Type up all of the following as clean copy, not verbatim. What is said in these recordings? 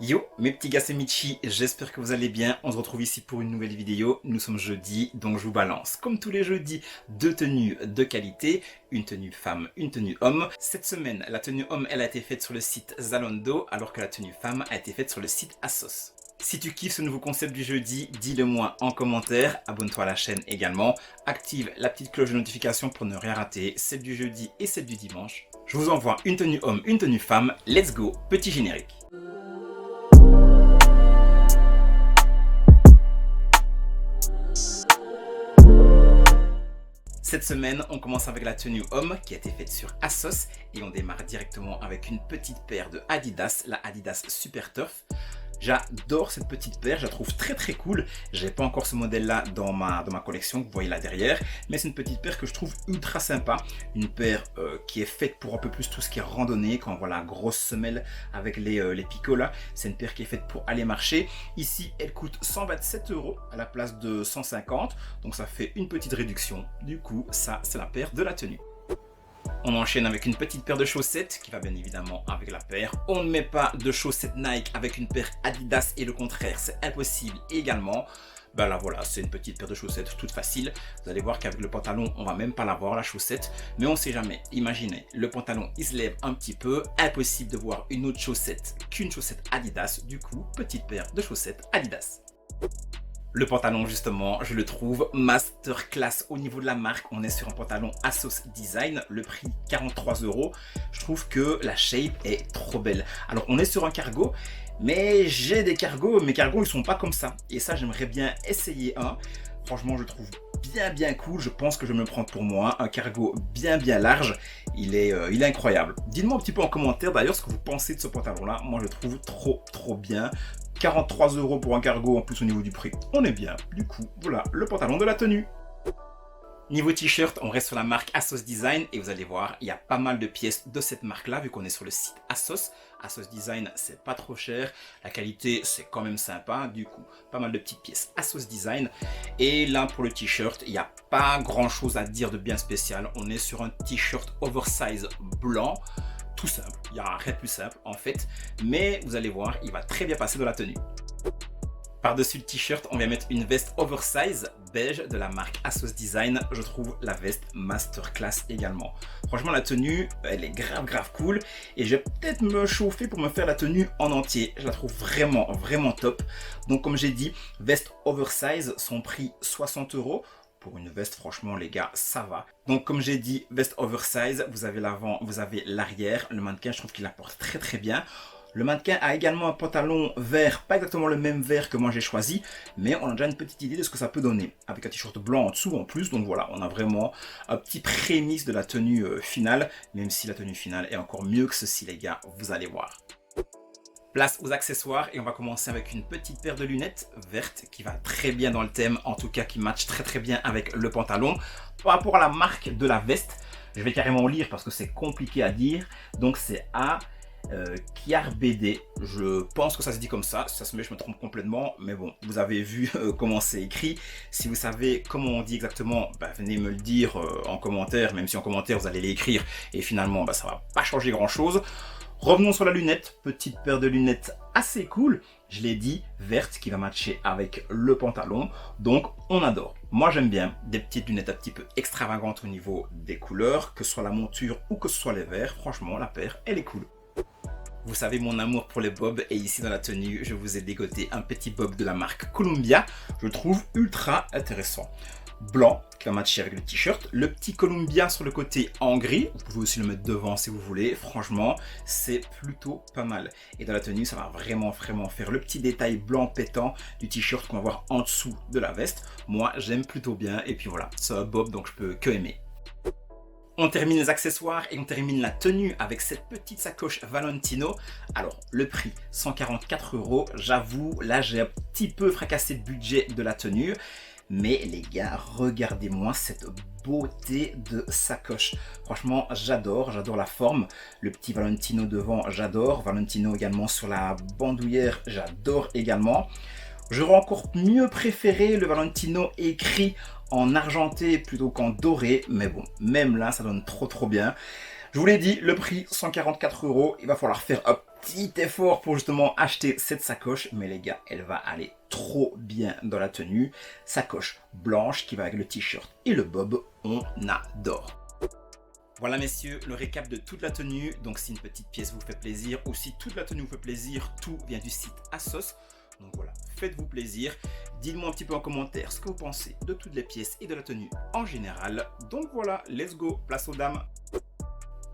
Yo, mes petits gars, c'est Michi, j'espère que vous allez bien. On se retrouve ici pour une nouvelle vidéo. Nous sommes jeudi, donc je vous balance, comme tous les jeudis, deux tenues de qualité. Une tenue femme, une tenue homme. Cette semaine, la tenue homme, elle a été faite sur le site Zalando, alors que la tenue femme a été faite sur le site ASOS. Si tu kiffes ce nouveau concept du jeudi, dis-le moi en commentaire. Abonne-toi à la chaîne également. Active la petite cloche de notification pour ne rien rater, celle du jeudi et celle du dimanche. Je vous envoie une tenue homme, une tenue femme. Let's go, petit générique. Cette semaine, on commence avec la tenue homme qui a été faite sur ASOS et on démarre directement avec une petite paire de Adidas, la Adidas Super Turf. J'adore cette petite paire, je la trouve très cool. J'ai pas encore ce modèle là dans ma collection, vous voyez là derrière, mais c'est une petite paire que je trouve ultra sympa. Une paire qui est faite pour un peu plus tout ce qui est randonnée, quand on voit la grosse semelle avec les picots là. C'est une paire qui est faite pour aller marcher. Ici, elle coûte 127 € à la place de 150, donc ça fait une petite réduction. Du coup, ça c'est la paire de la tenue. On enchaîne avec une petite paire de chaussettes qui va bien évidemment avec la paire. On ne met pas de chaussettes Nike avec une paire Adidas et le contraire, c'est impossible également. Ben là voilà, c'est une petite paire de chaussettes toute facile. Vous allez voir qu'avec le pantalon, on va même pas l'avoir la chaussette. Mais on sait jamais. Imaginez, le pantalon il se lève un petit peu. Impossible de voir une autre chaussette qu'une chaussette Adidas. Du coup, petite paire de chaussettes Adidas. Le pantalon justement, je le trouve masterclass au niveau de la marque. On est sur un pantalon ASOS Design, le prix 43 €. Je trouve que la shape est trop belle. Alors on est sur un cargo, mais j'ai des cargos, mes cargos ils sont pas comme ça. Et ça j'aimerais bien essayer un. Franchement je le trouve bien cool, je pense que je vais me le prendre pour moi. Un cargo bien large, il est incroyable. Dites-moi un petit peu en commentaire d'ailleurs ce que vous pensez de ce pantalon là. Moi je le trouve trop bien. 43 € pour un cargo en plus au niveau du prix. On est bien. Du coup, voilà le pantalon de la tenue. Niveau t-shirt, on reste sur la marque ASOS Design et vous allez voir, il y a pas mal de pièces de cette marque-là vu qu'on est sur le site ASOS. ASOS Design, c'est pas trop cher. La qualité, c'est quand même sympa. Du coup, pas mal de petites pièces ASOS Design. Et là, pour le t-shirt, il n'y a pas grand-chose à dire de bien spécial. On est sur un t-shirt oversize blanc. Tout simple, il n'y a rien de plus simple en fait, mais vous allez voir, il va très bien passer dans la tenue. Par-dessus le t-shirt, on vient mettre une veste oversize beige de la marque ASOS Design. Je trouve la veste masterclass également. Franchement, la tenue, elle est grave cool. Et je vais peut-être me chauffer pour me faire la tenue en entier. Je la trouve vraiment top. Donc comme j'ai dit, veste oversize, son prix 60 €. Pour une veste, franchement les gars, ça va. Donc comme j'ai dit, veste oversize, vous avez l'avant, vous avez l'arrière. Le mannequin, je trouve qu'il la porte très bien. Le mannequin a également un pantalon vert, pas exactement le même vert que moi j'ai choisi, mais on a déjà une petite idée de ce que ça peut donner. Avec un t-shirt blanc en dessous en plus, donc voilà, on a vraiment un petit prémisse de la tenue finale, même si la tenue finale est encore mieux que ceci les gars, vous allez voir. Place aux accessoires et on va commencer avec une petite paire de lunettes vertes qui va très bien dans le thème, en tout cas qui match très bien avec le pantalon. Par rapport à la marque de la veste, je vais carrément lire parce que c'est compliqué à dire, donc c'est A. Kiarbd, je pense que ça se dit comme ça, si ça se met je me trompe complètement, mais bon, vous avez vu comment c'est écrit. Si vous savez comment on dit exactement, venez me le dire en commentaire, même si en commentaire vous allez l'écrire et finalement ça va pas changer grand chose. Revenons sur la lunette, petite paire de lunettes assez cool, je l'ai dit, verte qui va matcher avec le pantalon, donc on adore. Moi j'aime bien des petites lunettes un petit peu extravagantes au niveau des couleurs, que ce soit la monture ou que ce soit les verres, franchement la paire elle est cool. Vous savez mon amour pour les bobs et ici dans la tenue, je vous ai dégoté un petit bob de la marque Columbia. Je le trouve ultra intéressant. Blanc qui va matcher avec le t-shirt. Le petit Columbia sur le côté en gris. Vous pouvez aussi le mettre devant si vous voulez. Franchement, c'est plutôt pas mal. Et dans la tenue, ça va vraiment faire le petit détail blanc pétant du t-shirt qu'on va voir en dessous de la veste. Moi, j'aime plutôt bien. Et puis voilà, c'est un bob donc je peux que aimer. On termine les accessoires et on termine la tenue avec cette petite sacoche Valentino. Alors, le prix, 144 €. J'avoue, là, j'ai un petit peu fracassé le budget de la tenue. Mais les gars, regardez-moi cette beauté de sacoche. Franchement, j'adore la forme. Le petit Valentino devant, j'adore. Valentino également sur la bandoulière, j'adore également. J'aurais encore mieux préféré le Valentino écrit en argenté plutôt qu'en doré, mais bon, même là, ça donne trop bien. Je vous l'ai dit, le prix 144 €. Il va falloir faire un petit effort pour justement acheter cette sacoche. Mais les gars, elle va aller trop bien dans la tenue. Sacoche blanche qui va avec le t-shirt et le bob. On adore. Voilà messieurs, le récap de toute la tenue. Donc si une petite pièce vous fait plaisir ou si toute la tenue vous fait plaisir, tout vient du site ASOS. Donc voilà, faites-vous plaisir. Dites-moi un petit peu en commentaire ce que vous pensez de toutes les pièces et de la tenue en général. Donc voilà, let's go, place aux dames.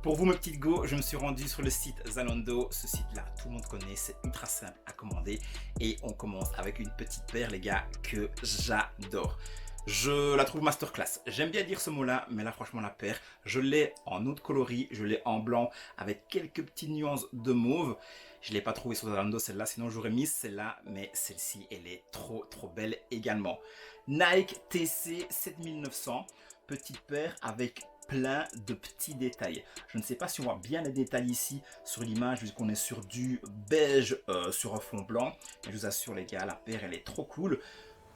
Pour vous mes petites go, je me suis rendu sur le site Zalando. Ce site là, tout le monde connaît, c'est ultra simple à commander. Et on commence avec une petite paire les gars que j'adore. Je la trouve masterclass. J'aime bien dire ce mot-là, mais là franchement la paire, je l'ai en autre coloris, je l'ai en blanc avec quelques petites nuances de mauve. Je ne l'ai pas trouvé sur Zalando celle-là, sinon j'aurais mis celle-là, mais celle-ci elle est trop belle également. Nike TC 7900, petite paire avec plein de petits détails. Je ne sais pas si on voit bien les détails ici sur l'image vu qu'on est sur du beige sur un fond blanc. Mais je vous assure les gars, la paire elle est trop cool.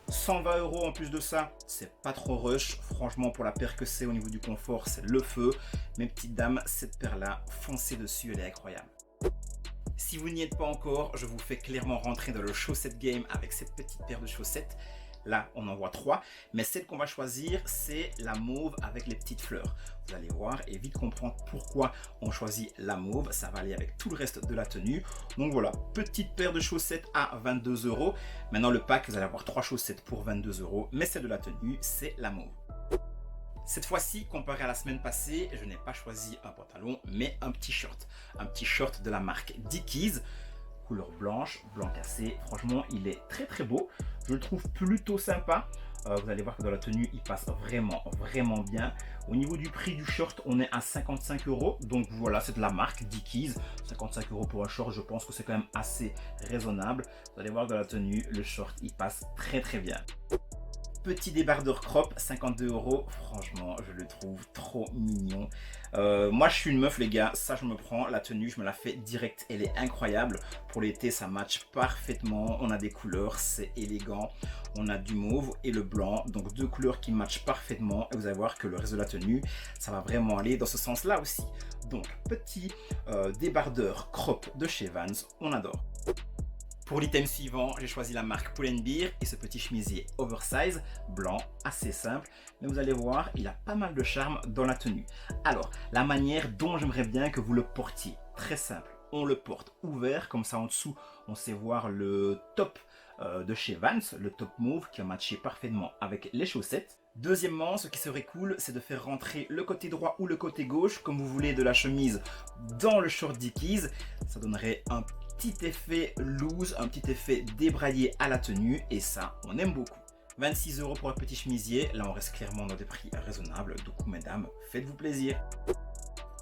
120 € en plus de ça, c'est pas trop rush. Franchement, pour la paire que c'est au niveau du confort, c'est le feu. Mes petites dames, cette paire-là, foncez dessus, elle est incroyable. Si vous n'y êtes pas encore, je vous fais clairement rentrer dans le chaussette game avec cette petite paire de chaussettes. Là, on en voit 3, mais celle qu'on va choisir, c'est la mauve avec les petites fleurs. Vous allez voir et vite comprendre pourquoi on choisit la mauve. Ça va aller avec tout le reste de la tenue. Donc voilà, petite paire de chaussettes à 22 €. Maintenant, le pack, vous allez avoir 3 chaussettes pour 22 €, mais celle de la tenue, c'est la mauve. Cette fois-ci, comparé à la semaine passée, je n'ai pas choisi un pantalon, mais un petit short. Un petit short de la marque Dickies. Couleur blanche, blanc cassé. Franchement, il est très beau. Je le trouve plutôt sympa. Vous allez voir que dans la tenue, il passe vraiment bien. Au niveau du prix du short, on est à 55 €. Donc voilà, c'est de la marque Dickies. 55 € pour un short, je pense que c'est quand même assez raisonnable. Vous allez voir que dans la tenue, le short, il passe très bien. Petit débardeur crop, 52 €. Franchement, je le trouve trop mignon. Moi, je suis une meuf, les gars. Ça, je me prends. La tenue, je me la fais direct. Elle est incroyable. Pour l'été, ça match parfaitement. On a des couleurs, c'est élégant. On a du mauve et le blanc. Donc, deux couleurs qui matchent parfaitement. Et vous allez voir que le reste de la tenue, ça va vraiment aller dans ce sens-là aussi. Donc, petit débardeur crop de chez Vans. On adore. Pour l'item suivant, j'ai choisi la marque Pull&Bear et ce petit chemisier oversize, blanc, assez simple. Mais vous allez voir, il a pas mal de charme dans la tenue. Alors, la manière dont j'aimerais bien que vous le portiez, très simple. On le porte ouvert, comme ça en dessous, on sait voir le top de chez Vans, le top mauve qui va matcher parfaitement avec les chaussettes. Deuxièmement, ce qui serait cool, c'est de faire rentrer le côté droit ou le côté gauche, comme vous voulez, de la chemise dans le short Dickies. Ça donnerait un petit effet loose, un petit effet débraillé à la tenue et ça, on aime beaucoup. 26 € pour un petit chemisier, là on reste clairement dans des prix raisonnables, donc mesdames, faites-vous plaisir.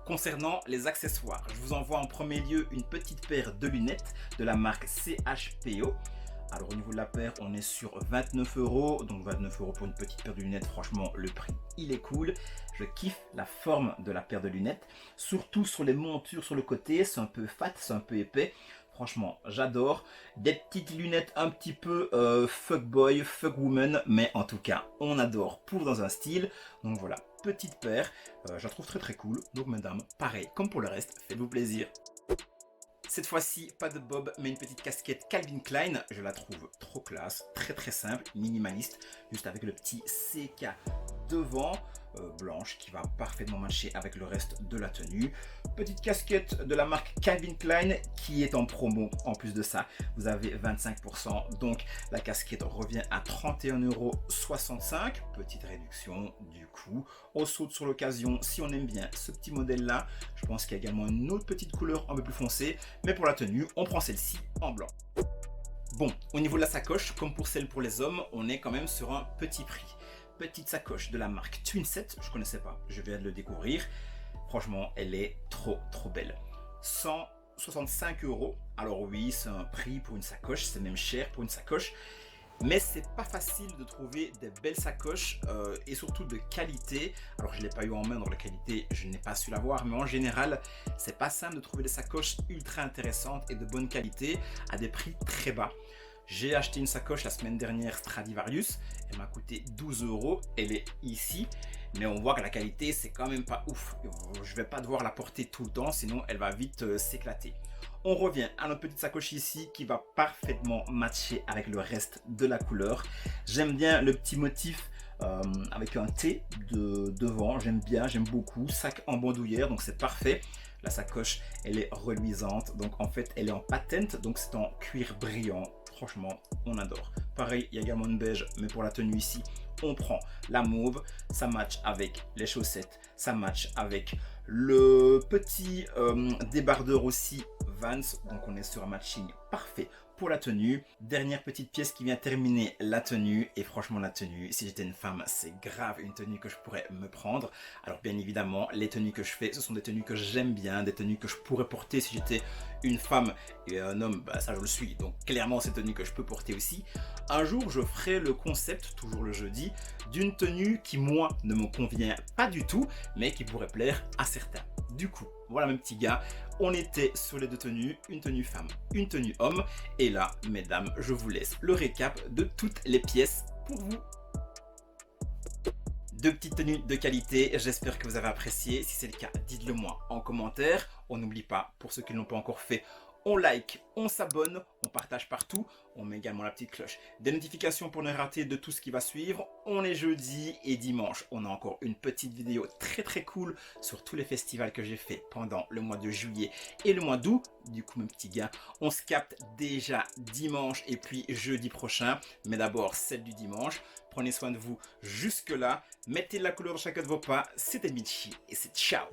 Concernant les accessoires, je vous envoie en premier lieu une petite paire de lunettes de la marque CHPO. Alors au niveau de la paire, on est sur 29 €, donc 29 € pour une petite paire de lunettes, franchement le prix il est cool. Je kiffe la forme de la paire de lunettes, surtout sur les montures sur le côté, c'est un peu fat, c'est un peu épais. Franchement, j'adore. Des petites lunettes un petit peu fuckboy, fuckwoman, mais en tout cas, on adore pour dans un style. Donc voilà, petite paire, je la trouve très cool. Donc mesdames, pareil, comme pour le reste, faites-vous plaisir. Cette fois-ci, pas de bob, mais une petite casquette Calvin Klein. Je la trouve trop classe, très simple, minimaliste, juste avec le petit CK devant, blanche, qui va parfaitement matcher avec le reste de la tenue. Petite casquette de la marque Calvin Klein qui est en promo. En plus de ça, vous avez 25%, donc la casquette revient à 31,65 €. Petite réduction du coup. On saute sur l'occasion si on aime bien ce petit modèle-là. Je pense qu'il y a également une autre petite couleur un peu plus foncée, mais pour la tenue, on prend celle-ci en blanc. Bon, au niveau de la sacoche, comme pour celle pour les hommes, on est quand même sur un petit prix. Petite sacoche de la marque Twinset, je connaissais pas, je viens de le découvrir. Franchement, elle est trop belle. 165 €. Alors oui, c'est un prix pour une sacoche, c'est même cher pour une sacoche. Mais c'est pas facile de trouver des belles sacoches et surtout de qualité. Alors je ne l'ai pas eu en main, donc la qualité je n'ai pas su l'avoir, mais en général c'est pas simple de trouver des sacoches ultra intéressantes et de bonne qualité à des prix très bas. J'ai acheté une sacoche la semaine dernière Stradivarius. Elle m'a coûté 12 €. Elle est ici. Mais on voit que la qualité, c'est quand même pas ouf. Je vais pas devoir la porter tout le temps, sinon elle va vite s'éclater. On revient à notre petite sacoche ici qui va parfaitement matcher avec le reste de la couleur. J'aime bien le petit motif avec un T devant. J'aime bien, j'aime beaucoup. Sac en bandoulière, donc c'est parfait. La sacoche, elle est reluisante. Donc en fait, elle est en patente, donc c'est en cuir brillant. Franchement, on adore. Pareil, il y a également une beige, mais pour la tenue ici, on prend la mauve. Ça match avec les chaussettes. Ça match avec le petit débardeur aussi Vans. Donc on est sur un matching parfait pour la tenue. Dernière petite pièce qui vient terminer la tenue. Et franchement, la tenue, si j'étais une femme, c'est grave une tenue que je pourrais me prendre. Alors bien évidemment, les tenues que je fais, ce sont des tenues que j'aime bien, des tenues que je pourrais porter si j'étais une femme et un homme, bah ça je le suis. Donc clairement, c'est une tenue que je peux porter aussi. Un jour, je ferai le concept, toujours le jeudi, d'une tenue qui, moi, ne me convient pas du tout, mais qui pourrait plaire à certains. Du coup, voilà mes petits gars, on était sur les deux tenues, une tenue femme, une tenue homme. Et là, mesdames, je vous laisse le récap de toutes les pièces pour vous. Deux petites tenues de qualité, j'espère que vous avez apprécié. Si c'est le cas, dites-le moi en commentaire. On n'oublie pas, pour ceux qui ne l'ont pas encore fait, on like, on s'abonne, on partage partout, on met également la petite cloche des notifications pour ne rater de tout ce qui va suivre. On est jeudi et dimanche, on a encore une petite vidéo très cool sur tous les festivals que j'ai fait pendant le mois de juillet et le mois d'août. Du coup mes petits gars, on se capte déjà dimanche et puis jeudi prochain, mais d'abord celle du dimanche. Prenez soin de vous jusque là, mettez de la couleur dans chacun de vos pas. C'était Michi et c'est ciao.